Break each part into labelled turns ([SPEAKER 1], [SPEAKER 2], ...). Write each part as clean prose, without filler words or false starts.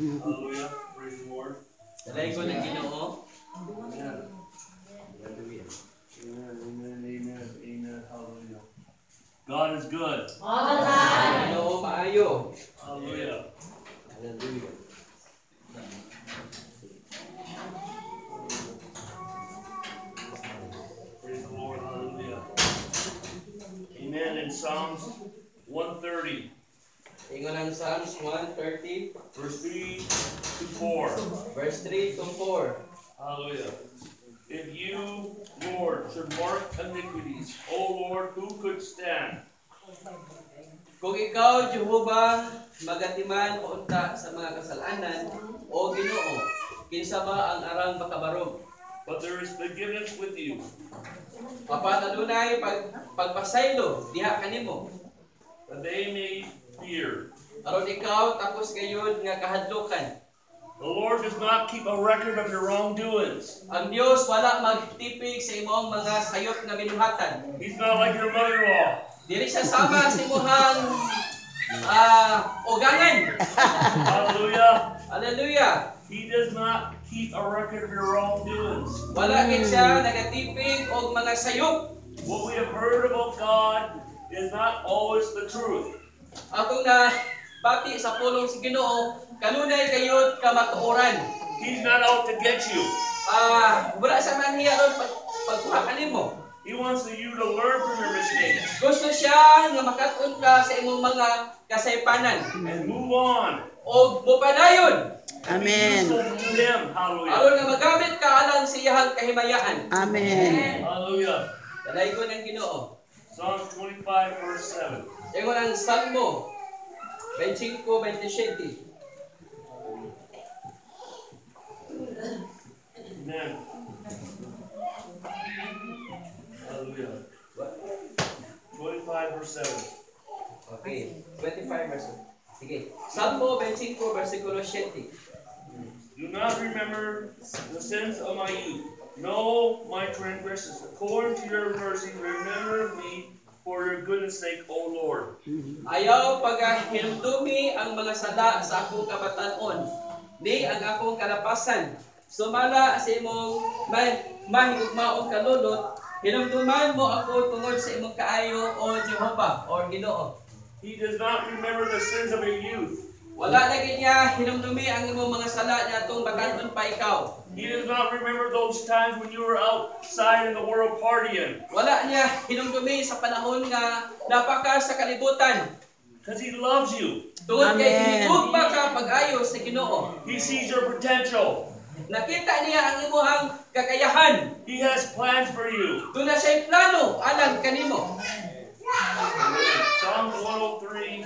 [SPEAKER 1] Hallelujah. Praise the Lord.
[SPEAKER 2] Dalay ko ng Ginoo.
[SPEAKER 1] Amen. Hallelujah. Amen, amen, amen, amen. Hallelujah. God is good.
[SPEAKER 3] All the time.
[SPEAKER 2] Ginoo maayo.
[SPEAKER 1] Hallelujah.
[SPEAKER 2] Hallelujah.
[SPEAKER 1] Praise the Lord. Hallelujah. Amen. In Psalms 130,
[SPEAKER 2] Ingon ang Psalms 130,
[SPEAKER 1] verse 3 to 4.
[SPEAKER 2] verse 3 to 4.
[SPEAKER 1] Hallelujah. If you, Lord, should mark iniquities, O Lord, who could stand?
[SPEAKER 2] Kung ikaw, Jehovah, magatiman o unta sa mga kasalanan, o Ginoo, kinsa ba ang arang makabarog?
[SPEAKER 1] But there is forgiveness with you.
[SPEAKER 2] Papat adunay pagpasaylo diha kanimo.
[SPEAKER 1] That they may fear.
[SPEAKER 2] Aron ikaw tapos gayud nga kahadlokan.
[SPEAKER 1] The Lord does not keep a record of your wrongdoings.
[SPEAKER 2] Ang Dios wala magtipig sa imong mga sayop nga binuhatan.
[SPEAKER 1] He's not like your mother-in-law.
[SPEAKER 2] Dili siya sama sa imong ugangan.
[SPEAKER 1] Hallelujah.
[SPEAKER 2] Hallelujah.
[SPEAKER 1] He does not keep a record of your wrongdoings.
[SPEAKER 2] Wala gid siya nagatipig og mga sayop.
[SPEAKER 1] What we have heard about God is not always the truth.
[SPEAKER 2] Atong na bati sa pulong si Ginoo, kanunay kayod ka matuoran.
[SPEAKER 1] He's not out to get you.
[SPEAKER 2] Wala sa manhiya ron pagkuha kanimo.
[SPEAKER 1] He wants you to learn from your mistakes
[SPEAKER 2] Gusto siya nga makaton ka sa imong mga kasaypanan
[SPEAKER 1] and move on.
[SPEAKER 2] o mupadayon.
[SPEAKER 4] Amen.
[SPEAKER 1] Be useful to Him. Hallelujah.
[SPEAKER 2] Aron nga magamit ka alang sa iyang kahimayaan.
[SPEAKER 4] Amen.
[SPEAKER 1] Hallelujah.
[SPEAKER 2] Dalay ko ng Ginoo.
[SPEAKER 1] Psalms 25 verse 7.
[SPEAKER 2] Ingon ang Salmo 25:27.
[SPEAKER 1] Amen. Hallelujah. 25 verse 7.
[SPEAKER 2] Okay, 25 verse. Sige. Salmo 25 versikulo 7.
[SPEAKER 1] Do not remember the sins of my youth. No, my transgressions. According to your mercy, remember me for your goodness sake, O Lord.
[SPEAKER 2] Ayaw pagahilumdumi ang mga sala sa akong kabataon. Di ang akong kalapasan. Sumala sa imong mahigugmaong kalulot. Hinumduman mo ako tungod sa imong kaayo, O Jehovah, or Ginoo.
[SPEAKER 1] He does not remember the sins of your youth.
[SPEAKER 2] Wala na niya hinumdumi ang imong mga sala niya atong batanon pa ikaw.
[SPEAKER 1] He does not remember those times when you were outside in the world partying.
[SPEAKER 2] Wala niya hinumdumi sa panahon nga napaka sa kalibutan.
[SPEAKER 1] Because He loves you.
[SPEAKER 2] Tungod kay
[SPEAKER 4] Amen.
[SPEAKER 2] hinugma ka pag-ayo sa Ginoo.
[SPEAKER 1] He sees your potential.
[SPEAKER 2] Nakita niya ang imong kakayahan.
[SPEAKER 1] He has plans for you.
[SPEAKER 2] Doon na siya'y plano alang kanimo.
[SPEAKER 1] Psalms 103,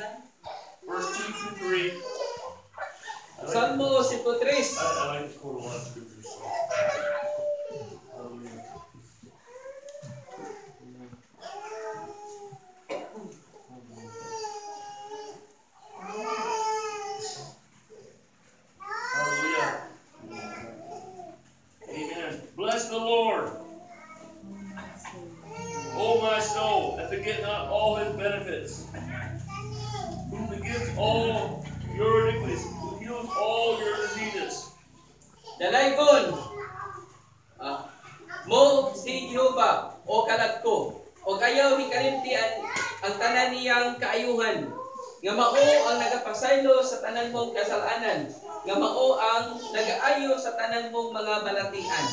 [SPEAKER 1] verse 2 through 3.
[SPEAKER 2] Salmo 103.
[SPEAKER 1] I like to quote a lot of scriptures. Hallelujah. Hallelujah. Amen. Bless the Lord, O my soul, and forget not all His benefits, who forgives all your iniquities, who heals all your diseases.
[SPEAKER 2] Dalaygon. Mo si Jehovah o kadagko o kayaw hikalimti ang tanan niyang kaayuhan. Nga mao ang nagapasaylo sa tanan mong kasalanan. Nga mao ang nagaayo sa tanan mong mga balatian.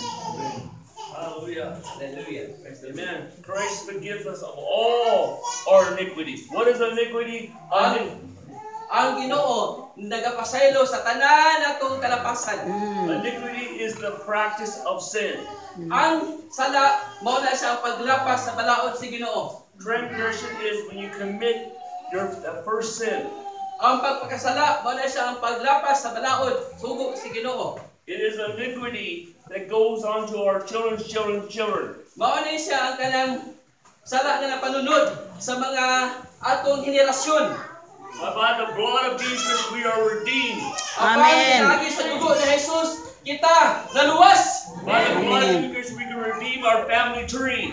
[SPEAKER 1] Hallelujah.
[SPEAKER 2] Hallelujah.
[SPEAKER 1] Amen. Christ forgives us of all our iniquities. What is iniquity?
[SPEAKER 2] Ang Ginoo nagapasaylo sa tanan atong kalapasan.
[SPEAKER 1] Iniquity is the practice of sin.
[SPEAKER 2] Ang sala mao na siya ang paglapas sa balaod si Ginoo.
[SPEAKER 1] Transgression is when you commit your first sin.
[SPEAKER 2] Ang pagpakasala mao na siya ang paglapas sa balaod sugo si Ginoo.
[SPEAKER 1] It is iniquity that goes on to our children's children.
[SPEAKER 2] Mao na siya ang kanang sala nga napanunod sa mga atong henerasyon.
[SPEAKER 1] By the blood of Jesus we are redeemed.
[SPEAKER 4] Amen.
[SPEAKER 2] Apang sa dugo ni Jesus, kita naluwas.
[SPEAKER 1] By the blood of Jesus we can redeem our family tree.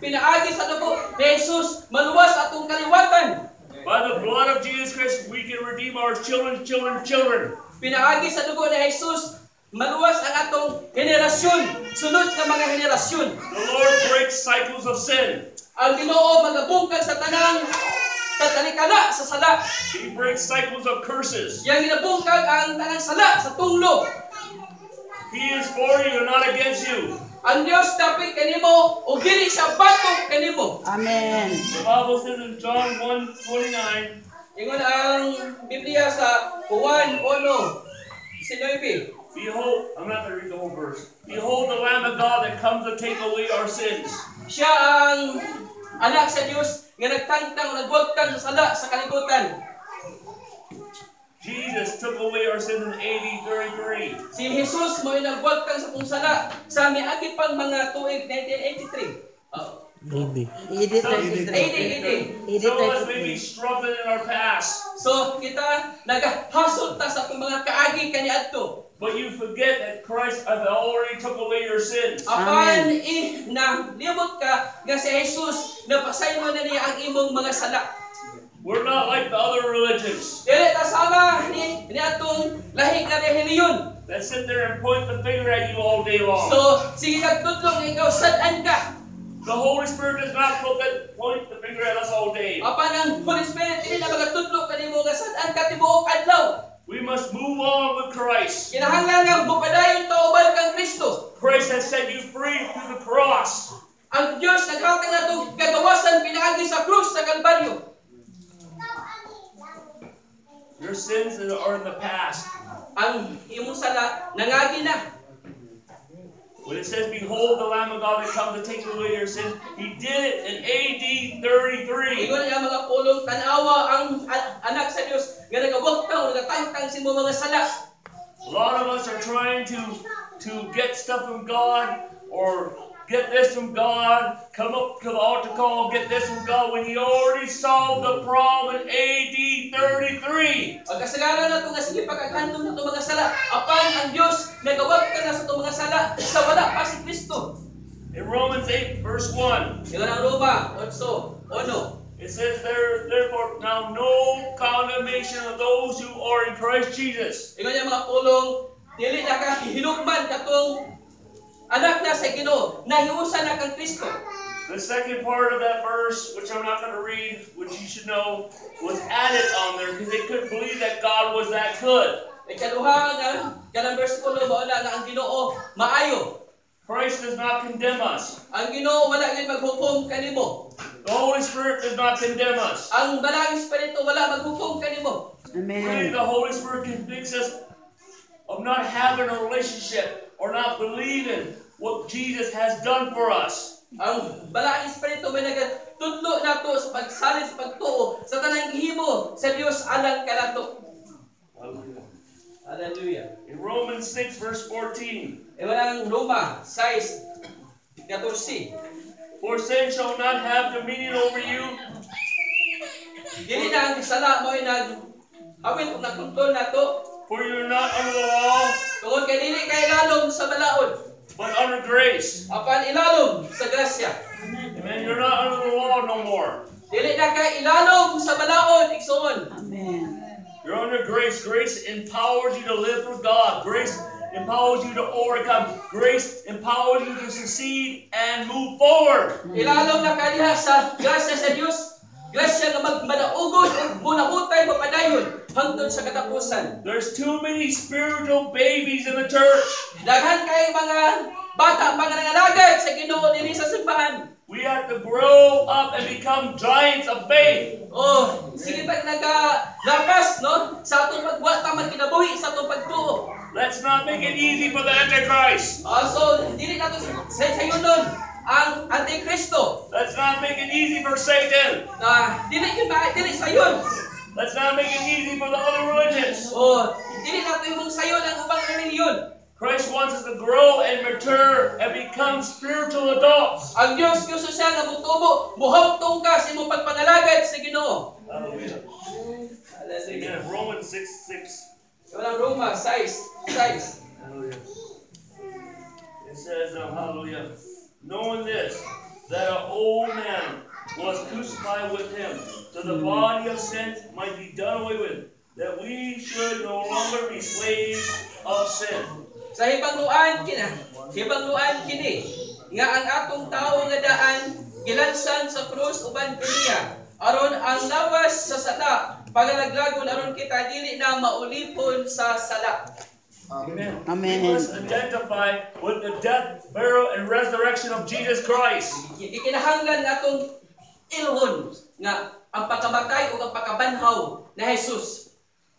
[SPEAKER 2] Pinaagi sa dugo ni Jesus, maluwas atong kaliwatan.
[SPEAKER 1] By the blood of Jesus Christ we can redeem our children's children.
[SPEAKER 2] pinaagi sa dugo ni Jesus, maluwas ang atong henerasyon, sunod nga mga henerasyon.
[SPEAKER 1] The Lord breaks cycles of sin.
[SPEAKER 2] Ang Ginoo magabungkag sa tanang katalikala sa sala.
[SPEAKER 1] He breaks cycles of curses.
[SPEAKER 2] Yang ginabungkag ang tanang sala sa tunglo.
[SPEAKER 1] He is for you and not against you.
[SPEAKER 2] Ang Dios dapit kanimo ug dili siya batok kanimo.
[SPEAKER 4] Amen.
[SPEAKER 1] The Bible says in John 1:29,
[SPEAKER 2] Ingon ang Biblia sa Juan 1:19.
[SPEAKER 1] behold, I'm not going to read the whole verse. Behold the Lamb of God that comes to take away our sins.
[SPEAKER 2] Siya ang anak sa Dios nga nagtangtang o nagbugtang sa sala sa kalibutan.
[SPEAKER 1] Jesus took away our sins in AD 33.
[SPEAKER 2] Si Jesus mo nagbugtang sa kung sala sa miagi pang mga tuig 1983.
[SPEAKER 4] Edit
[SPEAKER 1] So us may be
[SPEAKER 4] 33.
[SPEAKER 1] struggling in our past,
[SPEAKER 2] So kita nagahasot ta sa itong mga kaagi kaniadto.
[SPEAKER 1] but you forget that Christ has already took away your sins.
[SPEAKER 2] Apan na limot ka nga si Jesus napasaylo na niya ang imong mga sala.
[SPEAKER 1] We're not like the other religions
[SPEAKER 2] Dili ta sama ni atong lahi nga relihiyon.
[SPEAKER 1] that sit there and point the finger at you all day long.
[SPEAKER 2] So sige kag tudlong ikaw sad-an ka.
[SPEAKER 1] The Holy Spirit does not point the finger at us all day.
[SPEAKER 2] Apan ang Holy Spirit dili na magatudlo kanimo nga sad-an ka tibuok adlaw.
[SPEAKER 1] We must move on with Christ.
[SPEAKER 2] Kinahanglan nga mupadayon ta ubal kang Kristo.
[SPEAKER 1] Christ has set you free through the cross.
[SPEAKER 2] Ang Dios naghatag nato kagawasan pinaagi sa krus sa Kalbaryo.
[SPEAKER 1] Your sins are in the past.
[SPEAKER 2] Ang imong sala nangagi na.
[SPEAKER 1] When it says, behold the Lamb of God that comes to take away your sins, He did it in AD 33.
[SPEAKER 2] Ingon ang mga pulong tanawa ang anak sa Dios nga nagabugtaw nagatangtang sa imong mga sala.
[SPEAKER 1] A lot of us are trying to get stuff from God or get this from God, come up to the altar call, get this from God, when He already solved the problem in AD 33.
[SPEAKER 2] Ang kasagaran nato nga sige pagkakandom nato mga sala, apan ang Dios nagawag ka na sa itong mga sala sa wala pa si Kristo.
[SPEAKER 1] In Romans 8, verse 1,
[SPEAKER 2] Ingon ang Roma 8:1.
[SPEAKER 1] it says, therefore now no condemnation of those who are in Christ Jesus.
[SPEAKER 2] Ingon ang mga pulong dili na ka hinukman katong anak na sa Ginoo, nahiusan na kang Kristo.
[SPEAKER 1] The second part of that verse, which I'm not going to read, which you should know, was added on there because they couldn't believe that God was that good.
[SPEAKER 2] Ikaduha nga kanang bersikulo mao na nga ang Ginoo maayo.
[SPEAKER 1] Christ does not condemn us.
[SPEAKER 2] Ang Ginoo wala gid maghukom kanimo.
[SPEAKER 1] The Holy Spirit does not condemn us.
[SPEAKER 2] Ang Balaang Espiritu wala maghukom kanimo.
[SPEAKER 1] Really,
[SPEAKER 4] Amen.
[SPEAKER 1] the Holy Spirit convicts us of not having a relationship or not believing what Jesus has done for us.
[SPEAKER 2] Ang Balaang Espiritu may nagatudlo nato sa pagsalin sa pagtuo sa tanang gihimo sa Dios alang kanato. Hallelujah.
[SPEAKER 1] In Romans 6, verse 14,
[SPEAKER 2] Ewan ang Roma 6:14.
[SPEAKER 1] for sin shall not have dominion over you,
[SPEAKER 2] Dili na ang kasala mo ay hawin kung nagkontrol nato.
[SPEAKER 1] for you are not under the law,
[SPEAKER 2] Tungod kay dili kay ilalom sa balaod,
[SPEAKER 1] but under grace.
[SPEAKER 2] apan ilalom sa grasya.
[SPEAKER 1] Amen. You're not under the law no more.
[SPEAKER 2] Dili na kay ilalom sa balaod, igsoon.
[SPEAKER 4] Amen.
[SPEAKER 1] You're under grace. Grace empowers you to live for God. Grace empowers you to overcome. Grace empowers you to succeed and move forward.
[SPEAKER 2] Ilalom na kaniha sa grasya sa Dios. Grasya nga magmadaugod ug munahutay mapadayon hangtod sa katapusan.
[SPEAKER 1] There's too many spiritual babies in the church.
[SPEAKER 2] Daghan kay mga bata mga nangalagad sa Ginoo dinhi sa simbahan.
[SPEAKER 1] We have to grow up and become giants of faith.
[SPEAKER 2] Oh, sige tag nagalapas no sa atong pagwata man kinabuhi sa atong pagtuo.
[SPEAKER 1] Let's not make it easy for the Antichrist.
[SPEAKER 2] So dili nato sayunon ang Antikristo.
[SPEAKER 1] Let's not make it easy for Satan.
[SPEAKER 2] Dili sayon.
[SPEAKER 1] Let's not make it easy for the other religions.
[SPEAKER 2] Oh, dili nato imong sayon ang ubang relihiyon.
[SPEAKER 1] Christ wants us to grow and mature and become spiritual adults.
[SPEAKER 2] Ang Dios gusto siya nga mutubo, muhawtong ka sa imong pagpangalagad sa Ginoo.
[SPEAKER 1] Hallelujah.
[SPEAKER 2] Hallelujah.
[SPEAKER 1] Amen. Romans 6:6.
[SPEAKER 2] Walang Roma 6.
[SPEAKER 1] Hallelujah. It says, hallelujah, knowing this, that an old man was crucified with him, so the body of sin might be done away with, that we should no longer be slaves of sin.
[SPEAKER 2] Sa hibangluan kini nga ang atong tao nga daan gilansan sa krus uban kaniya aron ang lawas sa sala pagalaglagon aron kita dili na maulipon sa sala.
[SPEAKER 1] Amen.
[SPEAKER 4] Amen.
[SPEAKER 1] We must identify with the death, burial, and resurrection of Jesus Christ.
[SPEAKER 2] Ikinahanglan atong ilhon nga ang pagkamatay o ang pagkabanhaw na Jesus.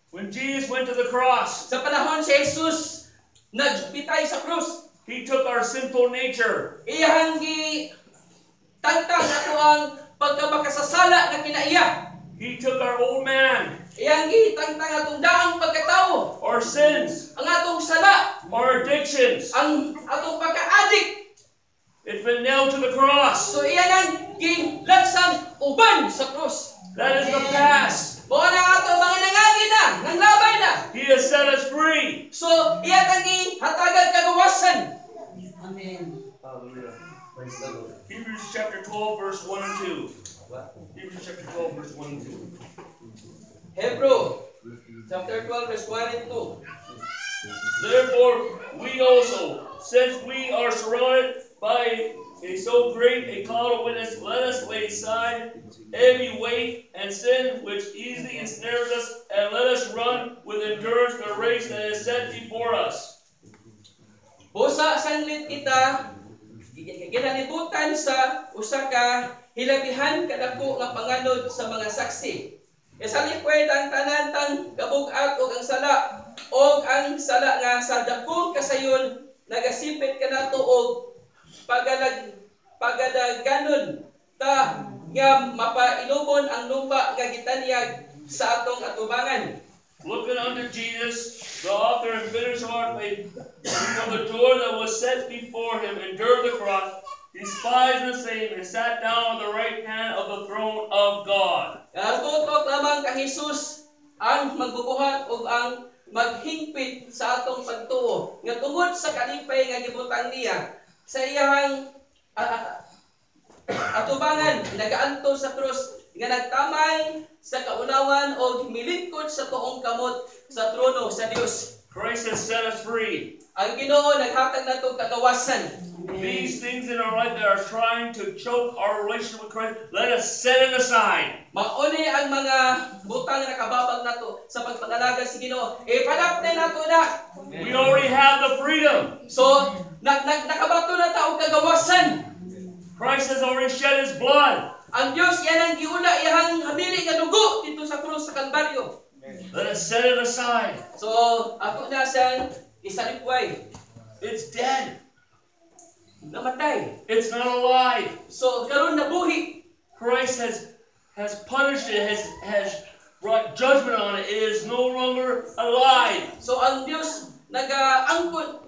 [SPEAKER 1] When Jesus went to the cross,
[SPEAKER 2] Sa panahon si Jesus nagbitay sa krus,
[SPEAKER 1] He took our sinful nature.
[SPEAKER 2] iyang tangtang ato ang pagkamakasasala na kinaiya.
[SPEAKER 1] He took our old man,
[SPEAKER 2] Iyang tangtang atong daang pagkatao,
[SPEAKER 1] our sins,
[SPEAKER 2] ang atong sala,
[SPEAKER 1] our addictions.
[SPEAKER 2] ang atong pagka-addict.
[SPEAKER 1] It's been nailed to the cross.
[SPEAKER 2] So iyan ang gilansang uban sa krus.
[SPEAKER 1] That is the past.
[SPEAKER 2] Mo na ato mga nangangin na, nanglabay na.
[SPEAKER 1] He has set us free.
[SPEAKER 2] So iyan ang hatagan kagawasan. Amen.
[SPEAKER 1] Hallelujah. Hebrews chapter 12, verse 1 and 2. Hebrews chapter 12, verse 1 and 2.
[SPEAKER 2] Hebrew chapter 12 verse 1 and 2.
[SPEAKER 1] Therefore, we also, since we are surrounded by so great a cloud of witness, let us lay aside every weight and sin which easily ensnares us, and let us run with endurance the race that is set before us.
[SPEAKER 2] Busa sanglit kita ginalibutan sa usa ka hilabihan kadako nga panganod sa mga saksi. Isalikway ang tanan tang kabug-at ug ang sala ug ang sala nga sa dakong kasayon nagasipit kanato og pagadaganon ta nga mapailubon ang lupa nga gitanyag sa atong atubangan.
[SPEAKER 1] Looking unto Jesus, the author and finisher of our faith, from the door that was set before him, endured the cross, despised the same, and sat down on the right hand of the throne of God.
[SPEAKER 2] Tutok lamang kang Jesus ang magbubuhat ug ang maghingpit sa atong pagtuo nga tungod sa kalipay nga gibutang niya sa iyang atubangan nagaanto sa krus nga nagtamay sa kaunawan o milingkod sa tuong kamot sa trono sa Dios.
[SPEAKER 1] Christ has set us free.
[SPEAKER 2] Ang Ginoo naghatag nato kagawasan.
[SPEAKER 1] These things in our life that are trying to choke our relationship with Christ, let us set it aside.
[SPEAKER 2] Mauni ang mga butang na nakababag nato sa pagpangalaga sa Ginoo. Ipadapte nato na.
[SPEAKER 1] We already have the freedom.
[SPEAKER 2] So nakabato na ta og kagawasan.
[SPEAKER 1] Christ has already shed his blood.
[SPEAKER 2] Ang Dios yan ang giula iyang hamili nga dugo dito sa krus sa Kalbaryo.
[SPEAKER 1] Let us set it aside.
[SPEAKER 2] So ako na siyang isalikway.
[SPEAKER 1] It's dead.
[SPEAKER 2] Namatay.
[SPEAKER 1] It's not alive.
[SPEAKER 2] So karon nabuhi.
[SPEAKER 1] Christ has punished it, has brought judgment on it. It is no longer alive.
[SPEAKER 2] So ang Dios nagaangkon.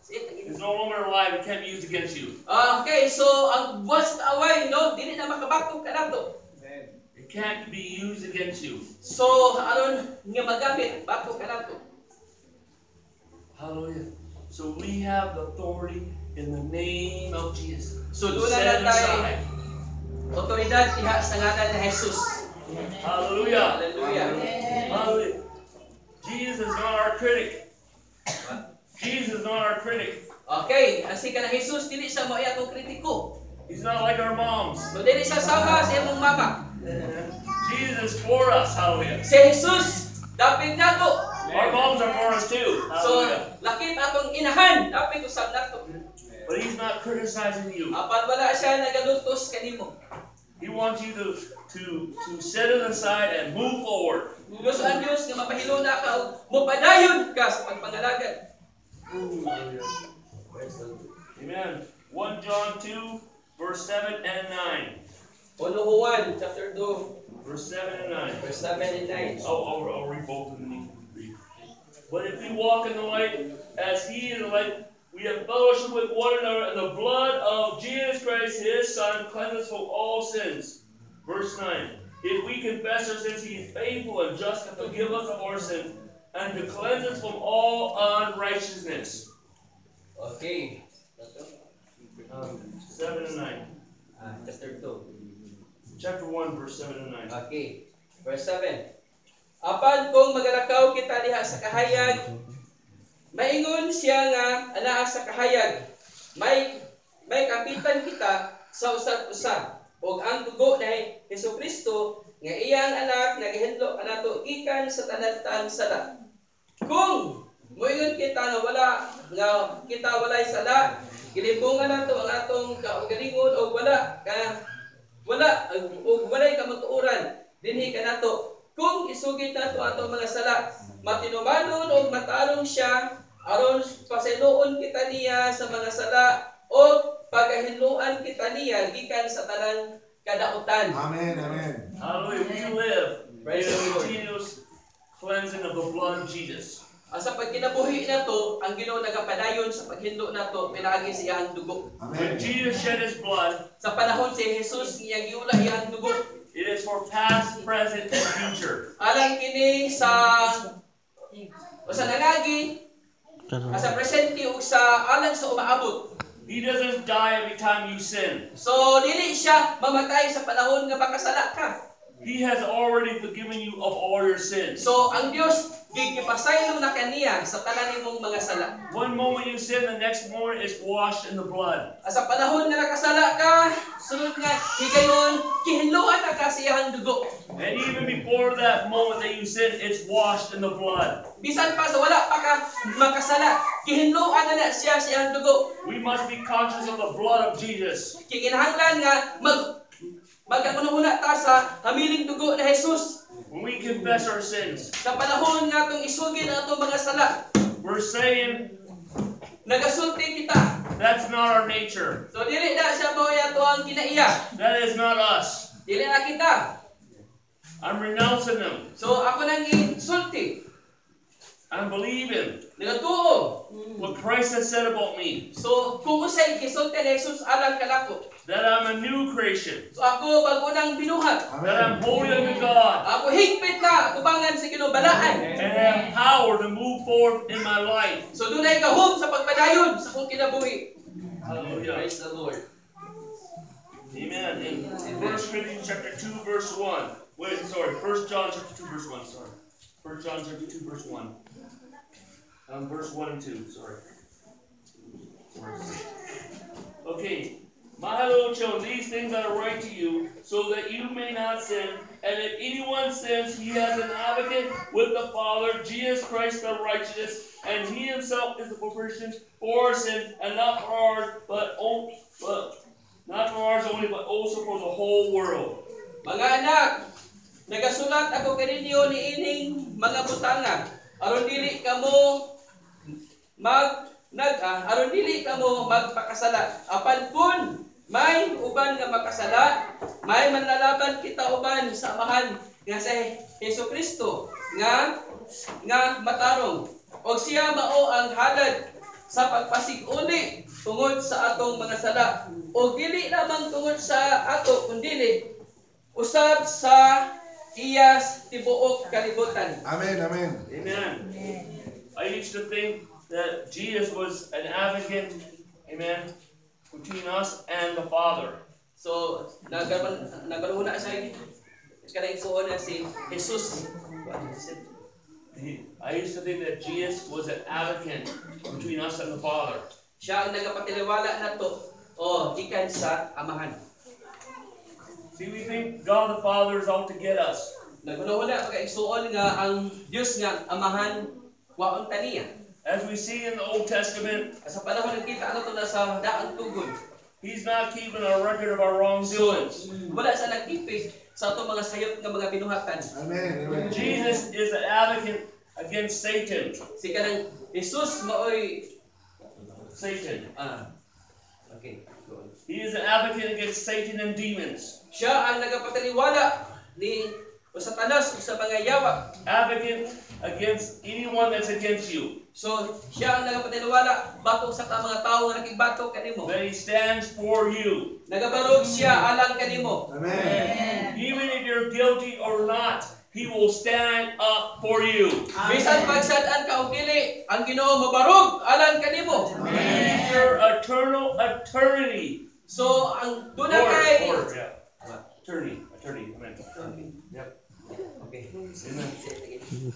[SPEAKER 1] It's no longer alive. It can't be used against you.
[SPEAKER 2] Okay, so ang buwas na away, no, dili na makabatok ka nato.
[SPEAKER 1] It can't be used against you.
[SPEAKER 2] So aron nga magamit batok ka nato.
[SPEAKER 1] Hallelujah. So we have the authority in the name of Jesus.
[SPEAKER 2] So
[SPEAKER 1] To
[SPEAKER 2] doon
[SPEAKER 1] set
[SPEAKER 2] na
[SPEAKER 1] it
[SPEAKER 2] tayo
[SPEAKER 1] aside.
[SPEAKER 2] otoridad diha sa ngalan ni Jesus.
[SPEAKER 1] Hallelujah.
[SPEAKER 2] Hallelujah.
[SPEAKER 1] Hallelujah. Jesus is not our critic. Jesus is not our critic.
[SPEAKER 2] Okay, asi ka na Jesus dili sa mo atong kritiko.
[SPEAKER 1] He's not like our moms.
[SPEAKER 2] So dili sa sama sa imong mama.
[SPEAKER 1] Jesus is for us. Hallelujah.
[SPEAKER 2] Si Jesus dapit nato.
[SPEAKER 1] Our moms are for us too.
[SPEAKER 2] So
[SPEAKER 1] Hallelujah.
[SPEAKER 2] lakip atong inahan dapit usab nato.
[SPEAKER 1] But he's not criticizing you.
[SPEAKER 2] Apan wala siya nagaduntos kanimo.
[SPEAKER 1] He wants you to set it aside and move forward.
[SPEAKER 2] Gusto ang Dios nga mapahilo na ka ug mopadayon ka sa pagpangalagad.
[SPEAKER 1] Amen. 1 John 2, verse 7 and 9.
[SPEAKER 2] Juan chapter 2
[SPEAKER 1] Verse 7 and 9.
[SPEAKER 2] verse 7 and 9.
[SPEAKER 1] I'll read both of them. But if we walk in the light as he is the light, we have fellowship with one another, and the blood of Jesus Christ, his Son, cleanses us from all sins. Verse 9. If we confess our sins, he is faithful and just to forgive us of our sins and to cleanse us from all unrighteousness.
[SPEAKER 2] Okay.
[SPEAKER 1] 7 and 9.
[SPEAKER 2] Chapter 2.
[SPEAKER 1] Chapter 1, verse 7 and 9.
[SPEAKER 2] Okay. Verse 7. Apan kung magalakaw kita diha sa kahayag, maingon siya nga anaa sa kahayag. May kapitan kita sa usab-usa. Og ang dugo ni Hesukristo nga iyang anak nagahidlo kanato gikan sa tanan-tanan sala. Kung moingon kita nga kita walay sala, gilimbungan nato ang atong kaugalingon og walay kamatuoran dinhi kanato. Kung isugid nato atong mga sala, matinumanon og matarong siya aron pasinuon kita niya sa mga sala o pagahinluan kita niya gikan sa tanan kadautan.
[SPEAKER 3] Amen, amen.
[SPEAKER 1] Hallelujah. We live
[SPEAKER 2] Praise
[SPEAKER 1] in
[SPEAKER 2] the
[SPEAKER 1] a
[SPEAKER 2] Lord.
[SPEAKER 1] continuous cleansing of the blood of Jesus.
[SPEAKER 2] Sa pagkinabuhi nato, ang Ginoo nagapadayon sa paghinlo nato pinaagi sa iyang dugo.
[SPEAKER 1] When
[SPEAKER 3] Amen.
[SPEAKER 1] Jesus shed his blood,
[SPEAKER 2] Sa panahon si Jesus nga giula iyang dugo,
[SPEAKER 1] it is for past, present, and future.
[SPEAKER 2] alang kini sa nangagi, sa presente ug sa alang sa umaabot.
[SPEAKER 1] He doesn't die every time you sin.
[SPEAKER 2] So dili siya mamatay sa panahon nga makasala ka.
[SPEAKER 1] He has already forgiven you of all your sins.
[SPEAKER 2] So ang Dios gigipasaylo na kaniya sa tanan nimong mga sala.
[SPEAKER 1] One moment you sin, the next moment is washed in the blood.
[SPEAKER 2] Sa panahon nga nakasala ka, sunod nga higayon kihinluan na ka sa iyang dugo.
[SPEAKER 1] And even before that moment that you sin, it's washed in the blood.
[SPEAKER 2] Bisan pa sa wala pa ka makasala, kihinluan na siya sa iyang dugo.
[SPEAKER 1] We must be conscious of the blood of Jesus.
[SPEAKER 2] Kinahanglan nga magkamunahuna ta sa hamiling dugo na Jesus.
[SPEAKER 1] When we confess our sins,
[SPEAKER 2] Sa panahon nga itong isugin ang itong mga sala,
[SPEAKER 1] we're saying
[SPEAKER 2] nagasulti kita.
[SPEAKER 1] that's not our nature.
[SPEAKER 2] So dili na siya mo yato ang kinaiya.
[SPEAKER 1] That is not us.
[SPEAKER 2] Dili na kita.
[SPEAKER 1] I'm renouncing them.
[SPEAKER 2] So ako nang insulti.
[SPEAKER 1] I'm believing
[SPEAKER 2] Nagatuo.
[SPEAKER 1] what Christ has said about me.
[SPEAKER 2] So kung usay gisulti ni Jesus alang kalako.
[SPEAKER 1] That I'm a new creation.
[SPEAKER 2] So ako bago nang binuhat.
[SPEAKER 1] That I'm
[SPEAKER 3] Amen.
[SPEAKER 1] holy unto God.
[SPEAKER 2] Ako higpit na tubangan sa kinubalaan.
[SPEAKER 1] And have power to move forward in my life.
[SPEAKER 2] So dunay gahom sa pagpadayon sa kong kinabuhi.
[SPEAKER 1] Hallelujah.
[SPEAKER 2] Praise the Lord.
[SPEAKER 1] Amen. In 1 Corinthians chapter 2, verse 1. 1 John chapter 2, verse 1. 1 John chapter 2, verse 1. Verse 1 and 2. Okay. My little children, these things I write to you, so that you may not sin. And if anyone sins, he has an advocate with the Father, Jesus Christ the righteous, and he himself is the propitiation for our sins, and not for ours, not for ours only, but also for the whole world.
[SPEAKER 2] Mga anak, nagasulat ako kaninyo niining mga butanga. Aron dili kamo magpakasala. Apan kun may uban nga makasala, may manlalaban kita uban sa amahan nga sa Hesukristo nga matarong. Og siya mao ang halad sa pagpasiguli tungod sa atong mga sala. Og dili lamang tungod sa ato kundi usab sa iyas tibuok kalibutan.
[SPEAKER 3] Amen, amen.
[SPEAKER 1] Amen. I used to think that Jesus was an advocate, amen, between us and the Father.
[SPEAKER 2] So, nagkaroon na siya kanang suon na si Jesus.
[SPEAKER 1] I used to think that Jesus was an advocate between us and the Father.
[SPEAKER 2] Siya ang nagapatiliwala nato o ikan sa amahan.
[SPEAKER 1] See, we think God the Father is out to get us.
[SPEAKER 2] Naguna-una pagkaigsuon nga ang Dios nga amahan waon taniya.
[SPEAKER 1] As we see in the Old Testament,
[SPEAKER 2] Sa panahon ng kita ano to na sa daang tugod.
[SPEAKER 1] He's not keeping a record of our wrongdoings.
[SPEAKER 2] Wala sa nagtipid sa atong mga sayop nga mga binuhatan.
[SPEAKER 3] Amen, amen.
[SPEAKER 1] Jesus is an advocate against Satan.
[SPEAKER 2] Si kanang Jesus maoy
[SPEAKER 1] Satan.
[SPEAKER 2] Okay.
[SPEAKER 1] He is an advocate against Satan and demons.
[SPEAKER 2] Siya ang nagapataliwala ni Satanas o sa mga yawa.
[SPEAKER 1] Advocate against anyone that's against you.
[SPEAKER 2] So, siya ang nagapataliwala batok sa mga tao nga nakigbatok kanimo.
[SPEAKER 1] That he stands for you.
[SPEAKER 2] Nagabarog siya alang kanimo.
[SPEAKER 3] Amen.
[SPEAKER 1] Even if you're guilty or not, he will stand up for you.
[SPEAKER 2] Bisan pagsad-an ka og dili, ang Ginoo mabarog alang kanimo.
[SPEAKER 1] Your eternal eternity.
[SPEAKER 2] So, ang duna kay
[SPEAKER 1] Attorney. Amen. Yep.
[SPEAKER 2] Okay.
[SPEAKER 1] Amen.
[SPEAKER 2] Say it again.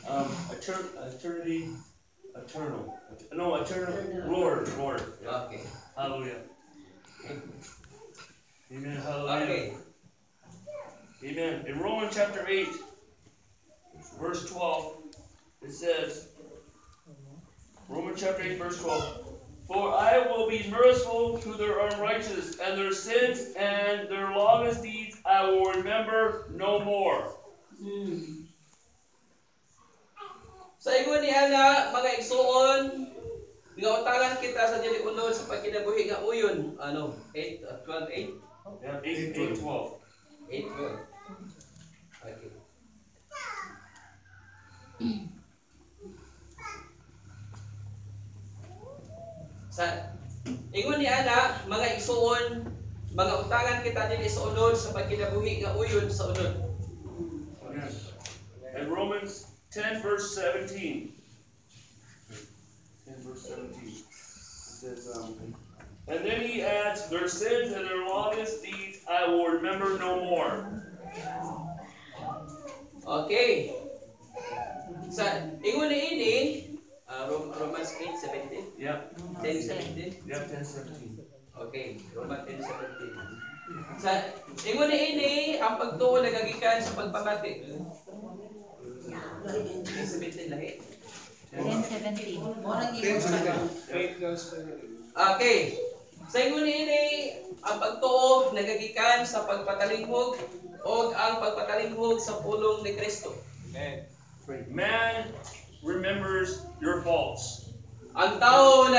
[SPEAKER 1] Eternal. No, eternal. Lord.
[SPEAKER 2] Okay.
[SPEAKER 1] Hallelujah. Amen. Hallelujah.
[SPEAKER 2] Okay.
[SPEAKER 1] Amen. In Romans chapter 8, verse 12, it says, Romans chapter 8, verse 12, for I will be merciful to their unrighteousness, and their sins and their lawless deeds I will remember no more.
[SPEAKER 2] Sa ingon ni ana mga igsuon, nga utangan kita sa dili unod sa pagkinabuhi nga uyon. Ano? 12:8.
[SPEAKER 1] Yeah, 8:12.
[SPEAKER 2] 8:12. Okay. Sa ingon ni ana mga igsuon, mga utangan kita dili sa unod sa pagkinabuhi nga uyon sa unod.
[SPEAKER 1] Amen. In Romans 10 verse 17. 10 verse 17. It says, and then he adds, their sins and their lawless deeds I will remember no more.
[SPEAKER 2] Okay. Sa ingon ni ini, Romans 8:17.
[SPEAKER 1] Yep.
[SPEAKER 2] 10:17.
[SPEAKER 1] Yep, 10:17.
[SPEAKER 2] Okay, Romans 10:17. Sa ingon ni ini, ang pagtuo nagagikan sa pagpamati. 10:17 lahi.
[SPEAKER 5] 10:17.
[SPEAKER 2] Okay. Sa ingon ni ini, ang pagtuo nagagikan sa pagpatalinghog o ang pagpatalinghog sa pulong ni Kristo.
[SPEAKER 1] Man remembers your faults.
[SPEAKER 2] Ang tao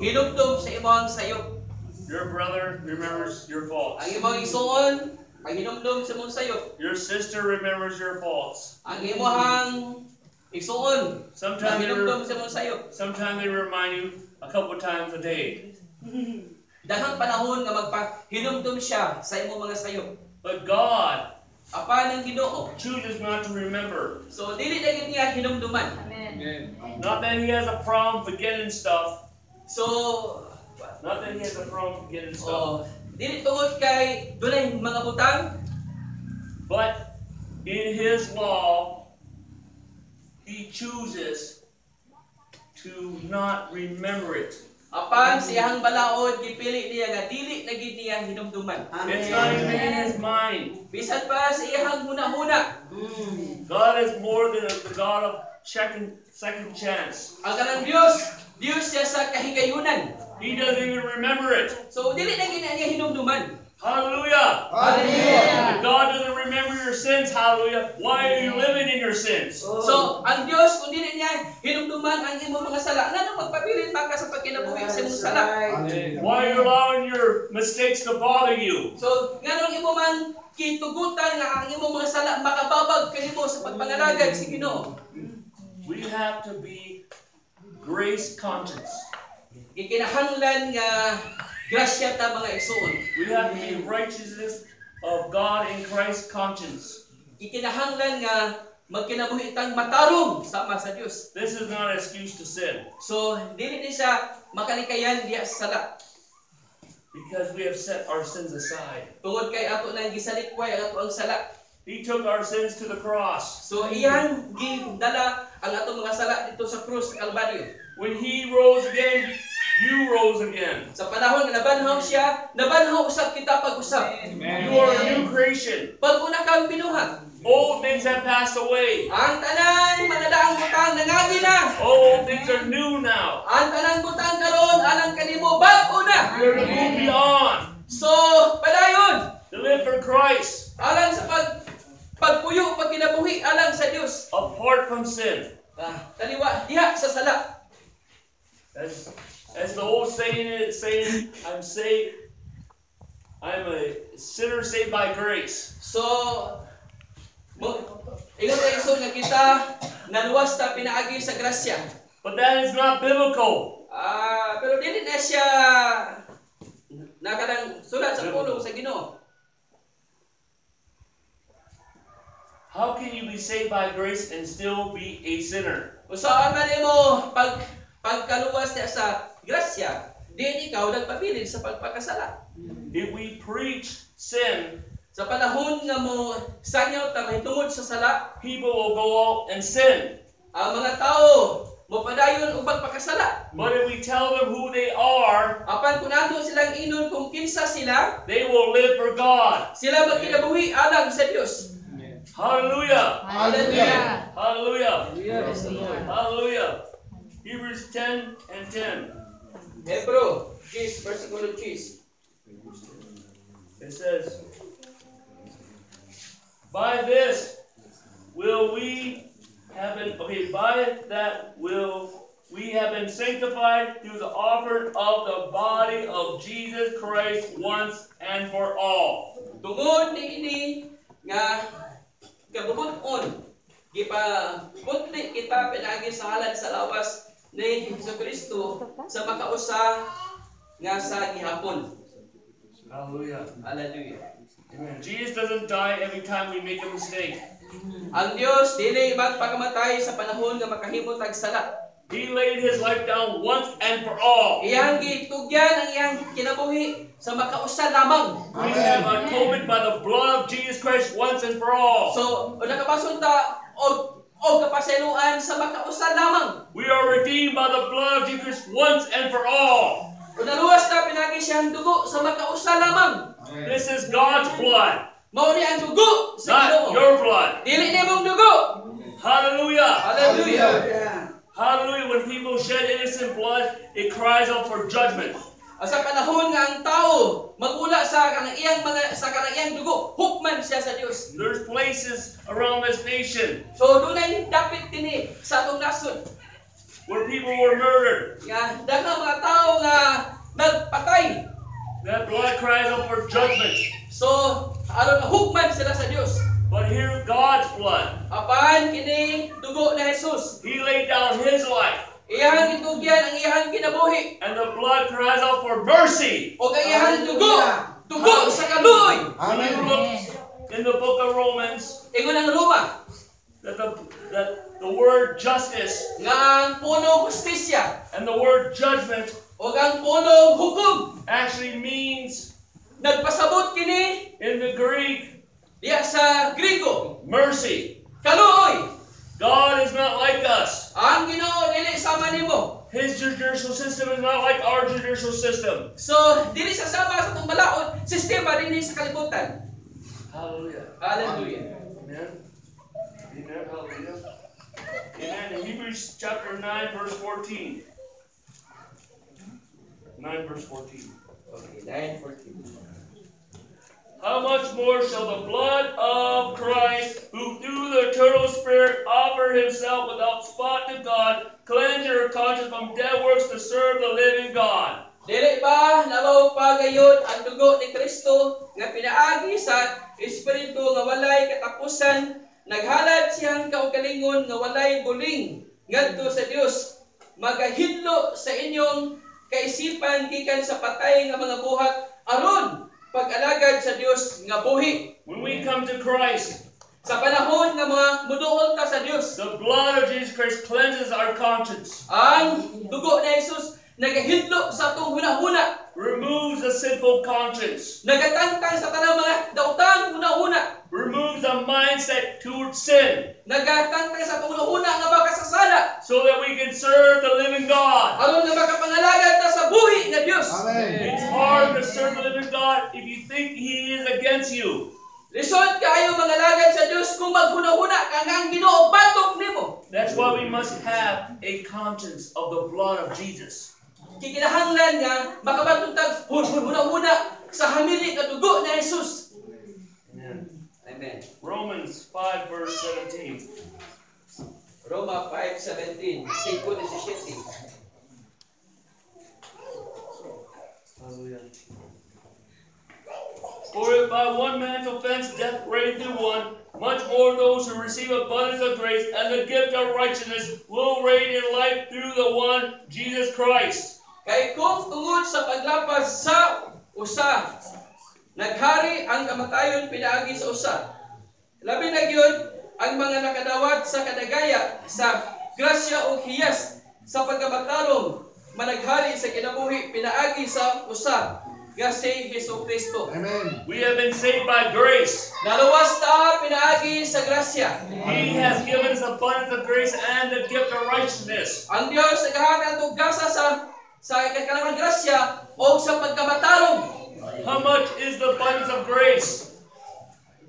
[SPEAKER 2] hinugdom sa imong sayop.
[SPEAKER 1] Your brother remembers your faults.
[SPEAKER 2] Ang imong igsuon, ang hinugdom sa imong sayop.
[SPEAKER 1] Your sister remembers your faults.
[SPEAKER 2] Ang imong igsuon, ang
[SPEAKER 1] Sometimes
[SPEAKER 2] hinugdom sa imong sayop.
[SPEAKER 1] they remind you a couple times a day.
[SPEAKER 2] Dahang panahon nga magpahinumdum siya sa imong mga sayop.
[SPEAKER 1] But God
[SPEAKER 2] Apan ang Ginoo.
[SPEAKER 1] chooses not to remember.
[SPEAKER 2] So dili na gid niya hinumduman.
[SPEAKER 5] Amen.
[SPEAKER 1] Not that he has a problem forgetting stuff.
[SPEAKER 2] So
[SPEAKER 1] Not that he has a problem forgetting stuff.
[SPEAKER 2] dili tungod kay dunay mga butang,
[SPEAKER 1] But in his law, he chooses to not remember it.
[SPEAKER 2] apan sa iyang balaod gipili niya nga dili na gid niya hinumduman.
[SPEAKER 1] It's not even in his mind.
[SPEAKER 2] Bisan pa sa iyang hunahuna.
[SPEAKER 1] God is more than the God of second chance.
[SPEAKER 2] Ang kanang Dios siya sa kahigayunan.
[SPEAKER 1] He doesn't even remember it.
[SPEAKER 2] So dili na gid niya hinumduman.
[SPEAKER 1] Hallelujah. If God doesn't remember your sins, hallelujah, why are you living in your sins?
[SPEAKER 2] So ang Dios kung dili niya hinumduman ang imong mga sala, ngano magpabilin pa ka sa pagkinabuhi sa imong sala?
[SPEAKER 1] Why are you allowing your mistakes to bother you?
[SPEAKER 2] So nganong imo man kitugutan nga ang imong mga sala makababag kanimo sa pagpangalagad sa Ginoo?
[SPEAKER 1] We have to be grace conscious.
[SPEAKER 2] Gikinahanglan nga grasya ta mga igsoon.
[SPEAKER 1] We have to be righteousness of God in Christ's conscience.
[SPEAKER 2] Gikinahanglan nga magkinabuhi tang matarong sama sa Dios.
[SPEAKER 1] This is not an excuse to sin,
[SPEAKER 2] So dili ni siya makalikayan diya sa sala.
[SPEAKER 1] because we have set our sins aside.
[SPEAKER 2] Tungod kay ato nang gisalikway ang ato ang sala.
[SPEAKER 1] He took our sins to the cross.
[SPEAKER 2] So iyang gidala ang ato mga sala dito sa krus sa Kalbaryo.
[SPEAKER 1] When he rose again, you rose again.
[SPEAKER 2] Sa panahon nga nabanhaw siya, nabanhaw usab kita pag-usab.
[SPEAKER 1] You are a new creation.
[SPEAKER 2] Pag una kang binuhat,
[SPEAKER 1] Old things have passed away.
[SPEAKER 2] ang tanang mga daang butang nangagi na.
[SPEAKER 1] Old things are new now.
[SPEAKER 2] Ang tanang butang karon alang kanimo bag-o na.
[SPEAKER 1] We are to move beyond,
[SPEAKER 2] So padayon
[SPEAKER 1] to live for Christ,
[SPEAKER 2] alang sa pagpuyo pagkinabuhi alang sa Dios.
[SPEAKER 1] apart from sin.
[SPEAKER 2] Taliwa diha sa sala.
[SPEAKER 1] As the old saying is, I'm saved. I'm a sinner saved by grace.
[SPEAKER 2] So ingon kay Isun nga kita naluwas ta pinaagi sa grasya.
[SPEAKER 1] But that is not biblical.
[SPEAKER 2] Pero dili na siya nakadang sulat sa pulong sa Ginoo.
[SPEAKER 1] How can you be saved by grace and still be a sinner?
[SPEAKER 2] Usaon man nimo pagkaluwas niya sa grasya, di ikaw nagpabilin sa pagpakasala.
[SPEAKER 1] If we preach sin,
[SPEAKER 2] Sa panahon nga mo sangyaw ta mahitungod sa sala,
[SPEAKER 1] people will go out and sin.
[SPEAKER 2] ang mga tao mopadayon og pagpakasala.
[SPEAKER 1] But if we tell them who they are,
[SPEAKER 2] Apan kung nato silang inon kung kinsa sila,
[SPEAKER 1] they will live for God.
[SPEAKER 2] sila magkinabuhi alang sa Dios.
[SPEAKER 1] Hallelujah.
[SPEAKER 2] Hallelujah.
[SPEAKER 1] Hallelujah.
[SPEAKER 2] Praise the Lord.
[SPEAKER 1] Hallelujah. Hebrews 10 and 10.
[SPEAKER 2] Hebro, versikulo 10.
[SPEAKER 1] It says, by this will we have been, by that will we have been sanctified through the offering of the body of Jesus Christ once and for all.
[SPEAKER 2] Tungod niini nga kabubuton gipabutli kita pinagi sa halad sa lawas ni Jesucristo sa makausa nga sa gihapon.
[SPEAKER 1] Hallelujah.
[SPEAKER 2] Hallelujah.
[SPEAKER 1] Amen. Jesus doesn't die every time we make a mistake.
[SPEAKER 2] Ang Dios dili magpakamatay sa panahon nga makahimo tag sala.
[SPEAKER 1] He laid his life down once and for all.
[SPEAKER 2] Iyang gitugyan ang iyang kinabuhi sa makausa lamang.
[SPEAKER 1] We have atonement by the blood of Jesus Christ once and for all.
[SPEAKER 2] So, o nakapasod ta og kapasayloan sa makausa lamang.
[SPEAKER 1] We are redeemed by the blood of Jesus Christ once and for all.
[SPEAKER 2] O naluwas ta pinagi siyang dugo sa makausa lamang.
[SPEAKER 1] This is God's blood,
[SPEAKER 2] Mao ni ang dugo sa
[SPEAKER 1] not
[SPEAKER 2] Ginoo.
[SPEAKER 1] your blood.
[SPEAKER 2] Dili nimong dugo.
[SPEAKER 1] Hallelujah.
[SPEAKER 2] Hallelujah.
[SPEAKER 1] Hallelujah. When people shed innocent blood, it cries out for judgment.
[SPEAKER 2] Sa panahon nga ang tao magula sa kanang iyang dugo, hukman siya sa Dios.
[SPEAKER 1] There's places around this nation
[SPEAKER 2] So dunay dapit kini sa atong nasod.
[SPEAKER 1] where people were murdered.
[SPEAKER 2] Nga daghang mga tao nga nagpatay.
[SPEAKER 1] That blood cries out for judgment.
[SPEAKER 2] So aron hukman sila sa Dios.
[SPEAKER 1] But here's God's blood.
[SPEAKER 2] Apan kini dugo ni Jesus.
[SPEAKER 1] He laid down his life.
[SPEAKER 2] Iyang itugyan ang iyang kinabuhi.
[SPEAKER 1] And the blood cries out for mercy.
[SPEAKER 2] O kay iyang dugo sa kaluoy.
[SPEAKER 1] When you look in the book of Romans,
[SPEAKER 2] Ingon ang Roma
[SPEAKER 1] that the word justice
[SPEAKER 2] nga ang punong hustisya
[SPEAKER 1] and the word judgment
[SPEAKER 2] o ang punong hukom
[SPEAKER 1] actually means,
[SPEAKER 2] nagpasabot kini
[SPEAKER 1] in the Greek,
[SPEAKER 2] diya sa Griego
[SPEAKER 1] mercy.
[SPEAKER 2] kaluoy.
[SPEAKER 1] God is not like us.
[SPEAKER 2] Ang Ginoo dili sama nimo.
[SPEAKER 1] His judicial system is not like our judicial system.
[SPEAKER 2] So dili sa sama sa itong balaod sistema dinhi sa kalibutan.
[SPEAKER 1] Hallelujah.
[SPEAKER 2] Hallelujah.
[SPEAKER 1] Amen. Amen. Hallelujah. Amen. In Hebrews chapter 9, verse 14. 9 verse 14.
[SPEAKER 2] Okay, 9:14.
[SPEAKER 1] How much more shall the blood of Christ, who through the eternal Spirit offered himself without spot to God, cleanse your conscience from dead works to serve the living God?
[SPEAKER 2] Dili ba nabaw pa gayud ang dugo ni Kristo nga pinaagi sa Espiritu nga walay katapusan, naghalad siyang kaugalingon nga walay buling ngadto sa Dios, magahidlo sa inyong kaisipan gikan sa patay nga mga buhat aron pag-alagad sa Dios nga buhi.
[SPEAKER 1] When we come to Christ,
[SPEAKER 2] Sa panahon nga mga muduol ta sa Dios,
[SPEAKER 1] the blood of Jesus Christ cleanses our conscience,
[SPEAKER 2] ang dugo ni Jesus nagahidlo sa atong hunahuna,
[SPEAKER 1] removes the sinful conscience,
[SPEAKER 2] nagatangtang sa tanang mga daotang hunahuna,
[SPEAKER 1] removes the mindset towards sin,
[SPEAKER 2] nagatangtang sa atong hunahuna nga makasasala,
[SPEAKER 1] so that we can serve the living God.
[SPEAKER 2] aron nga makapangalagad ta sa buhi nga Dios.
[SPEAKER 3] Amen.
[SPEAKER 1] It's hard to serve the living God if you think He is against you.
[SPEAKER 2] Lisod kaayo mangalagad sa Dios kung maghunahuna ka nga ang Ginoo batok nimo.
[SPEAKER 1] That's why we must have a conscience of the blood of Jesus.
[SPEAKER 2] Kikinahanglan nga makabatuntag hunahuna sa hamili nga dugo ni Jesus.
[SPEAKER 1] Amen.
[SPEAKER 2] Amen.
[SPEAKER 1] Romans 5 verse 17.
[SPEAKER 2] Roma 5:17, 5:17.
[SPEAKER 1] Hallelujah. For if by one man's offense death reigned through one, much more those who receive abundance of grace and the gift of righteousness will reign in life through the one, Jesus Christ.
[SPEAKER 2] Kay kung tungod sa paglapas sa usa, naghari ang kamatayon pinaagi sa usa. Labi na gyud ang mga nakadawat sa kadagaya sa grasya o hiyas sa pagkabatalong managhari sa kinabuhi pinaagi sa usa. nga si Hesus Kristo.
[SPEAKER 3] Amen.
[SPEAKER 1] We have been saved by grace.
[SPEAKER 2] Naluwas ta pinaagi sa grasya.
[SPEAKER 1] He has given us abundance of grace and the gift of righteousness.
[SPEAKER 2] Ang Dios naghatag og gasa sa kakanang grasya o sa pagkamatarong.
[SPEAKER 1] How much is the abundance of grace?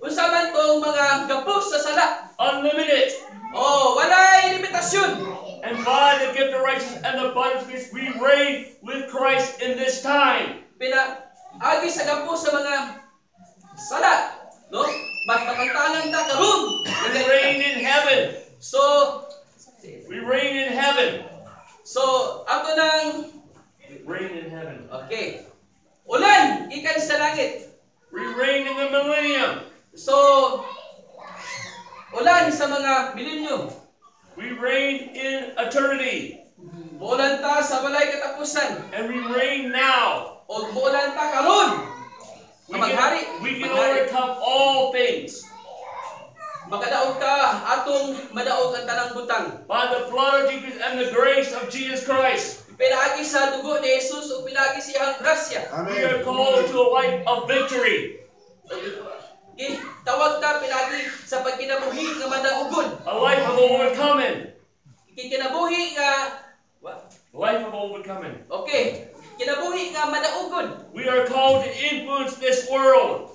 [SPEAKER 2] Unsa man tong mga gapos sa sala?
[SPEAKER 1] Unlimited.
[SPEAKER 2] Oh, walay limitasyon.
[SPEAKER 1] And by the gift of righteousness and the abundance of grace, we reign with Christ in this time.
[SPEAKER 2] Pinaagi sa gapos sa mga sala, no? Magpakantangan ta karon.
[SPEAKER 1] We reign in heaven.
[SPEAKER 2] So,
[SPEAKER 1] We reign in heaven.
[SPEAKER 2] ato nang
[SPEAKER 1] Reign in heaven.
[SPEAKER 2] okay. Ulan ikan sa langit.
[SPEAKER 1] We reign in the millennium.
[SPEAKER 2] So, ulan sa mga milenyo.
[SPEAKER 1] We reign in eternity.
[SPEAKER 2] Ulan ta sa walay katapusan.
[SPEAKER 1] And we reign now.
[SPEAKER 2] O ulan ta karon.
[SPEAKER 1] We can overcome all things
[SPEAKER 2] Makadaog ka atong madaog ang tanang butang.
[SPEAKER 1] by the blood of Jesus and the grace of Jesus Christ.
[SPEAKER 2] Pinaagi sa dugo ni Jesus o pinaagi siyang grasya.
[SPEAKER 1] We are called to a life of victory.
[SPEAKER 2] Tawag ta pinaagi sa pagkinabuhi nga madaogon.
[SPEAKER 1] A life of overcoming.
[SPEAKER 2] Kinabuhi nga
[SPEAKER 1] Life of overcoming.
[SPEAKER 2] okay, kinabuhi nga madaogon.
[SPEAKER 1] We are called to influence this world.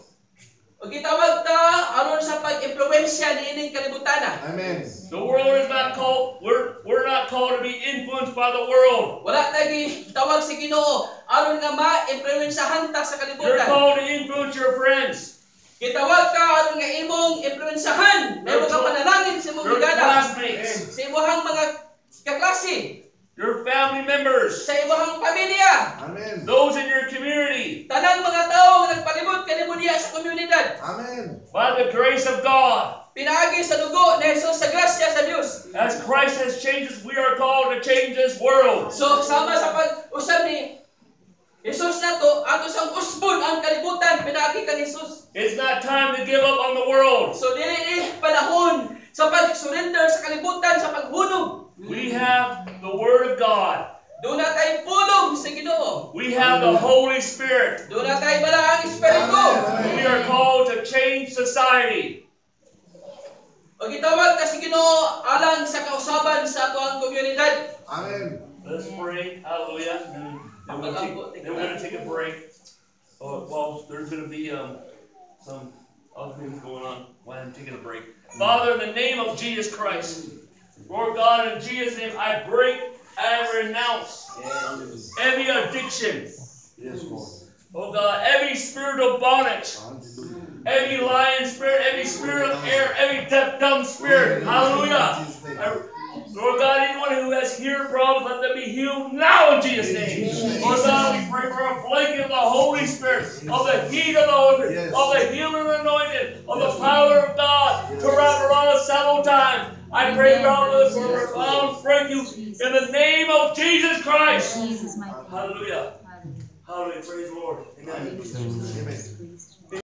[SPEAKER 2] O gitawag ta aron sa pag-impluwensya niining kalibutana.
[SPEAKER 3] Amen.
[SPEAKER 1] The world is not called, we're not called to be influenced by the world.
[SPEAKER 2] Wala tagi tawag si Ginoo aron nga ma-impluwensyahan ta sa
[SPEAKER 1] You're
[SPEAKER 2] kalibutan.
[SPEAKER 1] called to influence your friends,
[SPEAKER 2] Gitawag ka aron nga imong impluwensyahan, mayro ka panalangin sa imong
[SPEAKER 1] your
[SPEAKER 2] ligada,
[SPEAKER 1] classmates,
[SPEAKER 2] sa imong mga kaklase,
[SPEAKER 1] your family members,
[SPEAKER 2] sa imong pamilya,
[SPEAKER 3] Amen.
[SPEAKER 1] those in your community.
[SPEAKER 2] tanang mga tao nga nagpalibot kanimo diha sa komunidad.
[SPEAKER 3] Amen.
[SPEAKER 1] By the grace of God,
[SPEAKER 2] Pinaagi sa dugo ni Jesus sa grasya sa Dios.
[SPEAKER 1] as Christ has changed us, we are called to change this world.
[SPEAKER 2] So sama sa pag-usab ni Jesus nato ato sang usbon ang kalibutan pinaagi kang Jesus.
[SPEAKER 1] It's not time to give up on the world.
[SPEAKER 2] So dili panahon sa pag-surrender sa kalibutan sa paghunong.
[SPEAKER 1] We have the Word of God.
[SPEAKER 2] Doon na tayo pulong sa Ginoo.
[SPEAKER 1] We have the Holy Spirit.
[SPEAKER 2] Doon na tayo balaang Espiritu.
[SPEAKER 1] We are called to change society.
[SPEAKER 2] O gitawag ka si Ginoo alang sa kausaban sa ato ang komunidad.
[SPEAKER 3] Amen.
[SPEAKER 1] Let's pray. Hallelujah. Then we're going to take a break. Well, there's going to be some other things going on while I'm taking a break. Father, in the name of Jesus Christ, Lord God, in Jesus' name, I break and renounce every addiction.
[SPEAKER 3] Yes, Lord.
[SPEAKER 1] Oh God, every spirit of bondage, every lying spirit, every spirit of error, every deaf, dumb spirit. Hallelujah. Lord God, anyone who has hearing problems, let them be healed now in Jesus' name. Lord God, we pray for a blanket of the Holy Spirit, of the heat of the Holy Spirit, of the healing anointing, of the power of God to wrap around us several times. I pray God this for break you in the name of Jesus Christ.
[SPEAKER 5] Jesus, my
[SPEAKER 1] Hallelujah.
[SPEAKER 5] Hallelujah.
[SPEAKER 1] Hallelujah. Praise the Lord. Amen.
[SPEAKER 3] Amen.
[SPEAKER 5] Please.